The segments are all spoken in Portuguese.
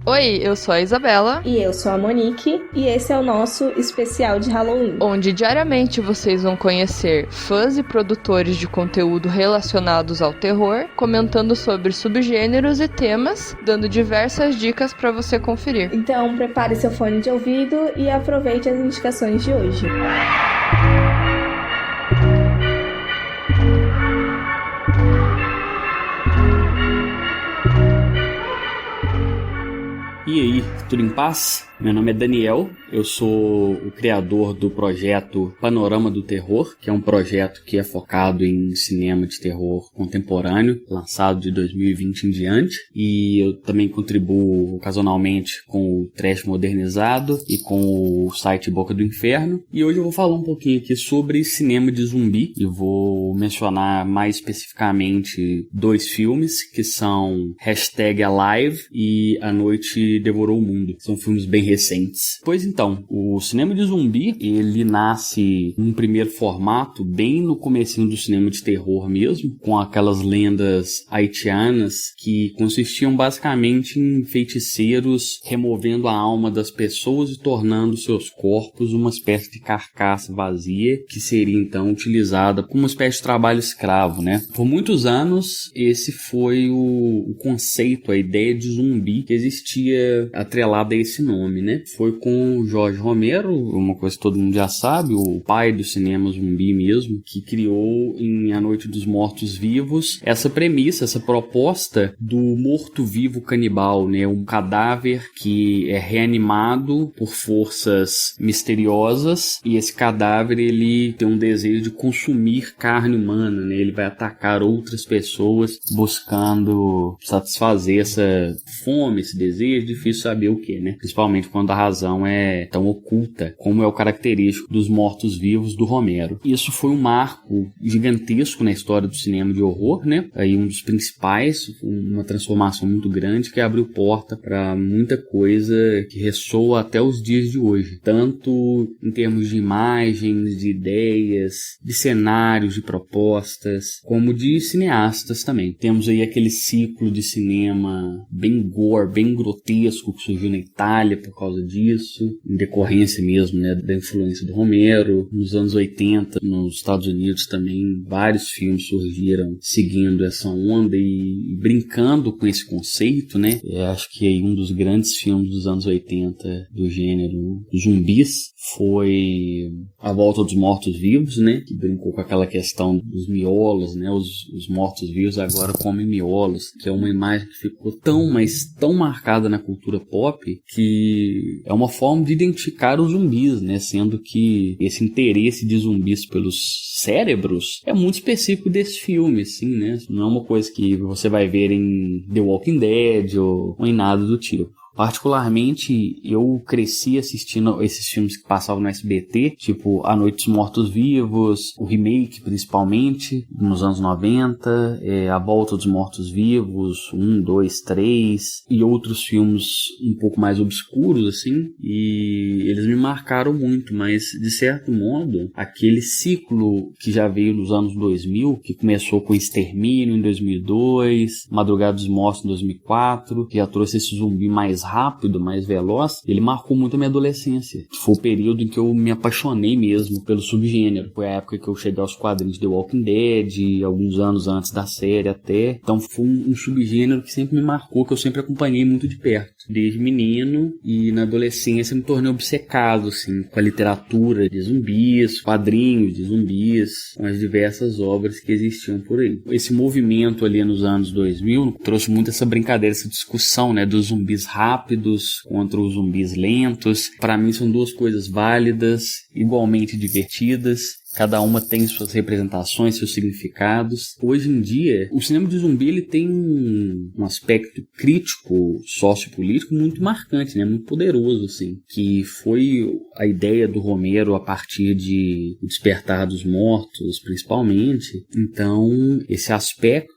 Oi, eu sou a Isabela. E eu sou a Monique, e esse é o nosso especial de Halloween. Onde diariamente vocês vão conhecer fãs e produtores de conteúdo relacionados ao terror, comentando sobre subgêneros e temas, dando diversas dicas para você conferir. Então prepare seu fone de ouvido e aproveite as indicações de hoje. E aí, tudo em paz? Meu nome é Daniel, eu sou o criador do projeto Panorama do Terror, que é um projeto que é focado em cinema de terror contemporâneo, lançado de 2020 em diante, e eu também contribuo ocasionalmente com o Trash Modernizado e com o site Boca do Inferno, e hoje eu vou falar um pouquinho aqui sobre cinema de zumbi, e vou mencionar mais especificamente 2 filmes, que são #Alive e A Noite Devorou o Mundo. São filmes bem recentes. Pois então, o cinema de zumbi, ele nasce num primeiro formato bem no comecinho do cinema de terror mesmo, com aquelas lendas haitianas que consistiam basicamente em feiticeiros removendo a alma das pessoas e tornando seus corpos uma espécie de carcaça vazia, que seria então utilizada como uma espécie de trabalho escravo, né? Por muitos anos, esse foi o conceito, a ideia de zumbi que existia atrelada a esse nome, né? Foi com Jorge Romero, uma coisa que todo mundo já sabe, o pai do cinema zumbi mesmo, que criou em A Noite dos Mortos-Vivos essa premissa, essa proposta do morto-vivo canibal, né? Um cadáver que é reanimado por forças misteriosas e esse cadáver, ele tem um desejo de consumir carne humana, né? Ele vai atacar outras pessoas buscando satisfazer essa fome, esse desejo, difícil saber o que, né? Principalmente quando a razão é tão oculta, como é o característico dos mortos-vivos do Romero. Isso foi um marco gigantesco na história do cinema de horror, né? Aí um dos principais, uma transformação muito grande que abriu porta para muita coisa que ressoa até os dias de hoje. Tanto em termos de imagens, de ideias, de cenários, de propostas, como de cineastas também. Temos aí aquele ciclo de cinema bem gore, bem grotesco que surgiu na Itália por causa disso, em decorrência mesmo, né, da influência do Romero. Nos anos 80, nos Estados Unidos também, vários filmes surgiram seguindo essa onda e brincando com esse conceito, né? Eu acho que aí um dos grandes filmes dos anos 80 do gênero zumbis foi A Volta dos Mortos-Vivos, né? Que brincou com aquela questão dos miolos, né? Os mortos-vivos agora comem miolos, que é uma imagem que ficou mas tão marcada na cultura pop, que é uma forma de identificar os zumbis, né? Sendo que esse interesse de zumbis pelos cérebros é muito específico desse filme, assim, né? Não é uma coisa que você vai ver em The Walking Dead ou em nada do tipo. Particularmente, eu cresci assistindo esses filmes que passavam no SBT, tipo A Noite dos Mortos-Vivos, o remake principalmente, nos anos 90, A Volta dos Mortos-Vivos, 1, 2, 3, e outros filmes um pouco mais obscuros, assim, e eles me marcaram muito, mas, de certo modo, aquele ciclo que já veio nos anos 2000, que começou com Extermínio em 2002, Madrugada dos Mortos em 2004, que já trouxe esse zumbi mais rápido, mais veloz, ele marcou muito a minha adolescência. Foi o período em que eu me apaixonei mesmo pelo subgênero. Foi a época que eu cheguei aos quadrinhos de The Walking Dead, alguns anos antes da série até. Então foi um subgênero que sempre me marcou, que eu sempre acompanhei muito de perto. Desde menino e na adolescência me tornei obcecado, assim, com a literatura de zumbis, quadrinhos de zumbis, com as diversas obras que existiam por aí. Esse movimento ali nos anos 2000 trouxe muito essa brincadeira, essa discussão, né, dos zumbis rápidos contra os zumbis lentos. Para mim são duas coisas válidas, igualmente divertidas. Cada uma tem suas representações, seus significados. Hoje em dia, o cinema de zumbi ele tem um aspecto crítico, sociopolítico muito marcante, né? Muito poderoso, assim. Que foi a ideia do Romero a partir de O Despertar dos Mortos, principalmente. Então, esse aspecto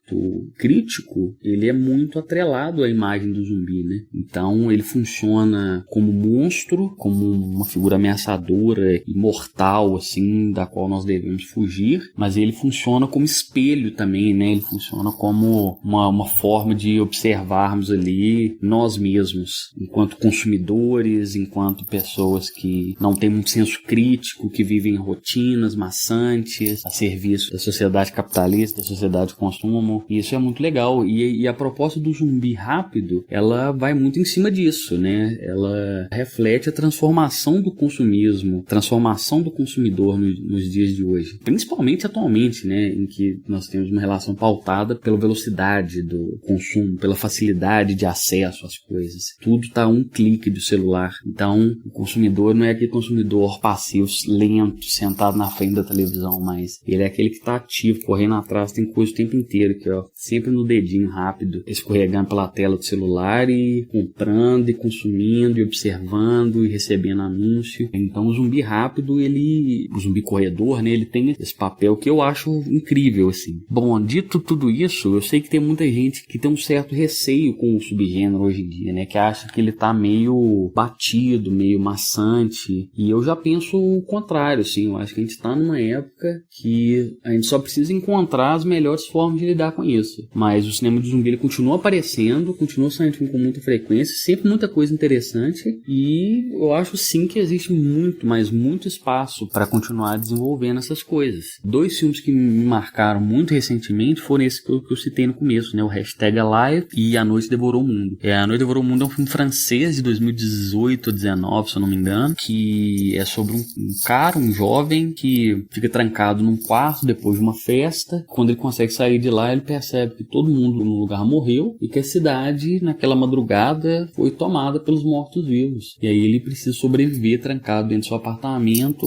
crítico, ele é muito atrelado à imagem do zumbi, né? Então, ele funciona como monstro, como uma figura ameaçadora e mortal, assim, da qual nós devemos fugir, mas ele funciona como espelho também, né? Ele funciona como uma forma de observarmos ali nós mesmos, enquanto consumidores, enquanto pessoas que não têm muito senso crítico, que vivem em rotinas maçantes, a serviço da sociedade capitalista, da sociedade de consumo. E isso é muito legal. E a proposta do zumbi rápido, ela vai muito em cima disso, né? Ela reflete a transformação do consumismo, transformação do consumidor nos dias de hoje. Principalmente atualmente, né? Em que nós temos uma relação pautada pela velocidade do consumo, pela facilidade de acesso às coisas. Tudo está a um clique do celular. Então, o consumidor não é aquele consumidor passivo, lento, sentado na frente da televisão, mas ele é aquele que está ativo, correndo atrás, tem coisa o tempo inteiro, que ó, sempre no dedinho rápido, escorregando pela tela do celular e comprando e consumindo e observando e recebendo anúncio. Então, o zumbi rápido, o zumbi corredor, né, ele tem esse papel que eu acho incrível, assim. Bom, dito tudo isso, eu sei que tem muita gente que tem um certo receio com o subgênero hoje em dia, né, que acha que ele tá meio batido, meio maçante, e eu já penso o contrário, assim. Eu acho que a gente tá numa época que a gente só precisa encontrar as melhores formas de lidar com isso. Mas o cinema de zumbi, ele continua aparecendo, continua saindo com muita frequência, sempre muita coisa interessante, e eu acho sim que existe muito, mas muito espaço para continuar desenvolvendo essas coisas. 2 filmes que me marcaram muito recentemente foram esses que eu citei no começo, né? O Hashtag Alive e A Noite Devorou o Mundo. A Noite Devorou o Mundo é um filme francês de 2018 ou 2019, se eu não me engano, que é sobre um jovem que fica trancado num quarto depois de uma festa. Quando ele consegue sair de lá, ele percebe que todo mundo no lugar morreu e que a cidade, naquela madrugada, foi tomada pelos mortos-vivos. E aí ele precisa sobreviver trancado dentro do seu apartamento,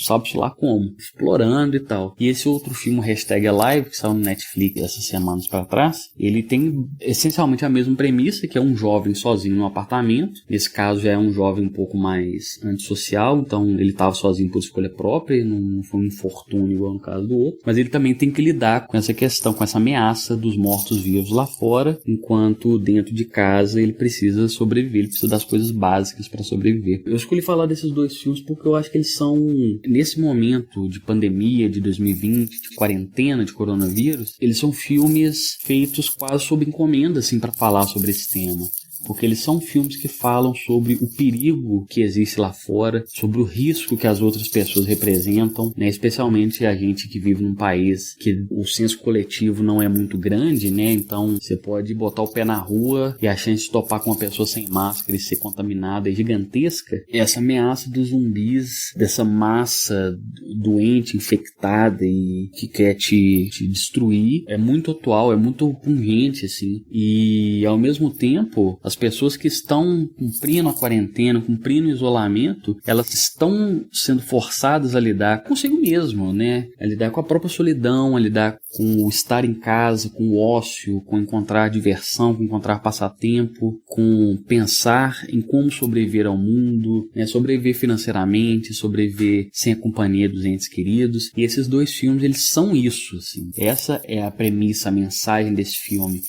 sabe-se lá como, explorando e tal. E esse outro filme, Hashtag Alive, que saiu no Netflix essas semanas para trás, ele tem essencialmente a mesma premissa, que é um jovem sozinho no apartamento. Nesse caso já é um jovem um pouco mais antissocial, então ele estava sozinho por escolha própria, não foi um infortúnio igual no caso do outro, mas ele também tem que lidar com essa questão, com essa ameaça dos mortos-vivos lá fora, enquanto dentro de casa ele precisa sobreviver, ele precisa das coisas básicas para sobreviver. Eu escolhi falar desses 2 filmes porque eu acho que eles são, nesse momento de pandemia, de 2020, de quarentena, de coronavírus, eles são filmes feitos quase sob encomenda, assim, para falar sobre esse tema. Porque eles são filmes que falam sobre o perigo que existe lá fora, sobre o risco que as outras pessoas representam, né? Especialmente a gente que vive num país que o senso coletivo não é muito grande, né? Então você pode botar o pé na rua e a chance de topar com uma pessoa sem máscara e ser contaminada é gigantesca. E essa ameaça dos zumbis, dessa massa doente, infectada e que quer te destruir, é muito atual, é muito pungente, assim. E ao mesmo tempo, as pessoas que estão cumprindo a quarentena, cumprindo o isolamento, elas estão sendo forçadas a lidar consigo mesmo, né? A lidar com a própria solidão, a lidar com o estar em casa, com o ócio, com encontrar diversão, com encontrar passatempo, com pensar em como sobreviver ao mundo, né? Sobreviver financeiramente, sobreviver sem a companhia dos entes queridos. E esses 2 filmes, eles são isso, assim. Essa é a premissa, a mensagem desse filme.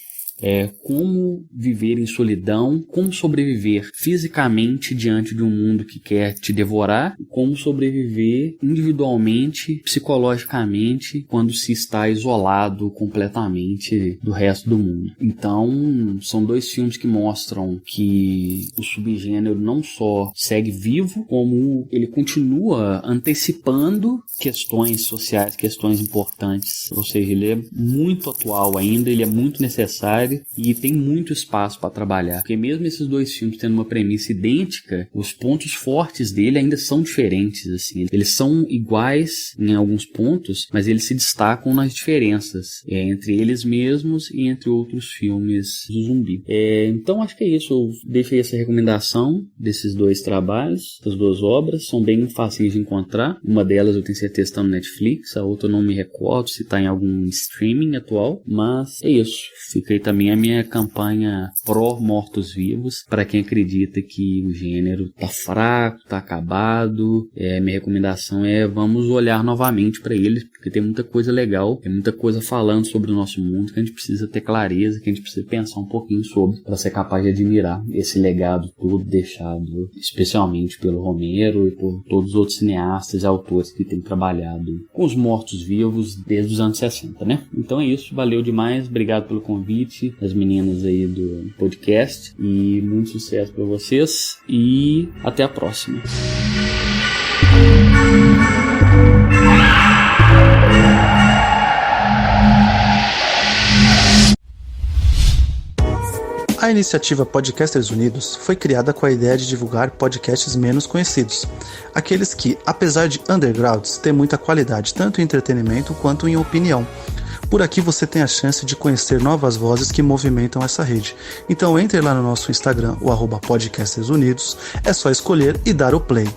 Como viver em solidão, como sobreviver fisicamente diante de um mundo que quer te devorar, e como sobreviver individualmente, psicologicamente, quando se está isolado completamente do resto do mundo. Então, são 2 filmes que mostram que o subgênero não só segue vivo, como ele continua antecipando questões sociais, questões importantes. Ou seja, ele é muito atual ainda, ele é muito necessário e tem muito espaço para trabalhar. Porque mesmo esses 2 filmes tendo uma premissa idêntica, os pontos fortes dele ainda são diferentes, assim. Eles são iguais em alguns pontos, mas eles se destacam nas diferenças entre eles mesmos e entre outros filmes do zumbi. Então acho que é isso. Eu deixei essa recomendação desses 2 trabalhos, das 2 obras. São bem fáceis de encontrar. Uma delas eu tenho certeza está no Netflix, a outra eu não me recordo se está em algum streaming atual, mas é isso. Fica aí também mim é a minha campanha pró-mortos-vivos, para quem acredita que o gênero tá fraco, tá acabado. Minha recomendação é vamos olhar novamente para eles, porque tem muita coisa legal, tem muita coisa falando sobre o nosso mundo que a gente precisa ter clareza, que a gente precisa pensar um pouquinho sobre, para ser capaz de admirar esse legado todo deixado, especialmente pelo Romero e por todos os outros cineastas e autores que têm trabalhado com os mortos-vivos desde os anos 60, né? Então é isso, valeu demais, obrigado pelo convite, as meninas aí do podcast, e muito sucesso para vocês e até a próxima. A iniciativa Podcasters Unidos foi criada com a ideia de divulgar podcasts menos conhecidos, aqueles que, apesar de undergrounds, têm muita qualidade tanto em entretenimento quanto em opinião. Por aqui você tem a chance de conhecer novas vozes que movimentam essa rede. Então entre lá no nosso Instagram, o @podcastersunidos, é só escolher e dar o play.